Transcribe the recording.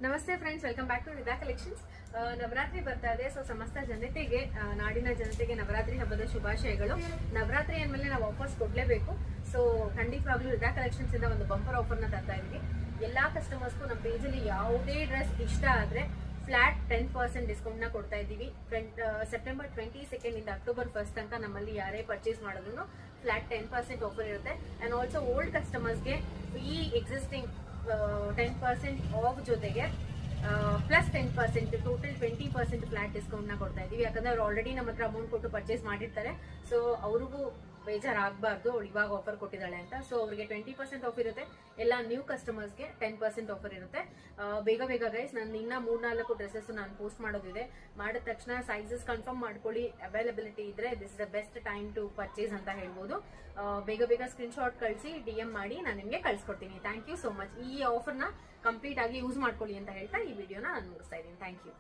ನಮಸ್ತೆ friends, welcome back to Nidha collections. Navaratri ಬರ್ತಾ ಇದೆ. ಸೊ ಸಮಸ್ತ ಜನತೆಗೆ, ನಾಡಿನ ಜನತೆಗೆ ನವರಾತ್ರಿ ಹಬ್ಬದ ಶುಭಾಶಯಗಳು. ನವರಾತ್ರಿ ಅಂದಮೇಲೆ ನಾವು ಆಫರ್ಸ್ ಕೊಡ್ಲೇಬೇಕು. ಸೊ ಖಂಡಿತವಾಗ್ಲೂ ನಿಧಾ ಕಲೆಕ್ಷನ್ಸ್ ಇಂದ ಒಂದು ಬಂಪರ್ ಆಫರ್ ನ ತರ್ತಾ ಇದೀವಿ. ಎಲ್ಲಾ ಕಸ್ಟಮರ್ಸ್ಗೂ ನಮ್ಮ ಪೇಜ್ ಅಲ್ಲಿ ಯಾವುದೇ ಡ್ರೆಸ್ ಇಷ್ಟ ಆದ್ರೆ ಫ್ಲಾಟ್ 10% ಡಿಸ್ಕೌಂಟ್ ನ ಕೊಡ್ತಾ ಇದೀವಿ. ಸೆಪ್ಟೆಂಬರ್ 22 ಇಂದ ಅಕ್ಟೋಬರ್ 1 ತನಕ ನಮ್ಮಲ್ಲಿ ಯಾರೇ ಪರ್ಚೇಸ್ ಮಾಡಿದ್ರು ಫ್ಲಾಟ್ 10% ಆಫರ್ ಇರುತ್ತೆ. ಅಂಡ್ ಆಲ್ಸೋ ಓಲ್ಡ್ ಕಸ್ಟಮರ್ಸ್ಗೆ ಈ ಎಕ್ಸಿಸ್ಟಿಂಗ್ 10% ಆಫ್ ಜೊತೆಗೆ ಪ್ಲಸ್ 10% ಟೋಟಲ್ 20% ಫ್ಲಾಟ್ ಡಿಸ್ಕೌಂಟ್ ನ ಕೊಡ್ತಾ ಇದೀವಿ. ಯಾಕಂದ್ರೆ ಅವ್ರು ಆಲ್ರೆಡಿ ನಮ್ಮ ಹತ್ರ ಅಮೌಂಟ್ ಕೊಟ್ಟು ಪರ್ಚೇಸ್ ಮಾಡಿರ್ತಾರೆ. ಸೊ ಅವ್ರಿಗೂ ಬೇಜಾರಾಗಬಾರ್ದು ಅವಳು ಇವಾಗ ಆಫರ್ ಕೊಟ್ಟಿದ್ದಾಳೆ ಅಂತ. ಸೊ ಅವರಿಗೆ 20% ಆಫರ್ ಇರುತ್ತೆ. ಎಲ್ಲ ನ್ಯೂ ಕಸ್ಟಮರ್ಸ್ಗೆ 10% ಆಫರ್ ಇರುತ್ತೆ. ಬೇಗ ಬೇಗ ಗೈಸ್, ನಾನು ಇನ್ನ 3-4 ಡ್ರೆಸ್ಸಸ್ ನಾನು ಪೋಸ್ಟ್ ಮಾಡೋದಿದೆ. ಮಾಡಿದ ತಕ್ಷಣ ಸೈಜಸ್ ಕನ್ಫರ್ಮ್ ಮಾಡ್ಕೊಳ್ಳಿ. ಅವೈಲಬಿಲಿಟಿ ಇದ್ರೆ this is the best time to purchase ಅಂತ ಹೇಳ್ಬೋದು. ಬೇಗ ಬೇಗ ಸ್ಕ್ರೀನ್ ಶಾಟ್ ಕಳಿಸಿ DM ಮಾಡಿ ನಾನು ನಿಮಗೆ ಕಳ್ಸಿಕೊಡ್ತೀನಿ. Thank you so much. ಈ ಆಫರ್ನ ಕಂಪ್ಲೀಟ್ ಆಗಿ ಯೂಸ್ ಮಾಡ್ಕೊಳ್ಳಿ ಅಂತ ಹೇಳ್ತಾ ಈ ವಿಡಿಯೋನ ನಾನು ಮುಗಿಸ್ತಾ ಇದ್ದೀನಿ. Thank you.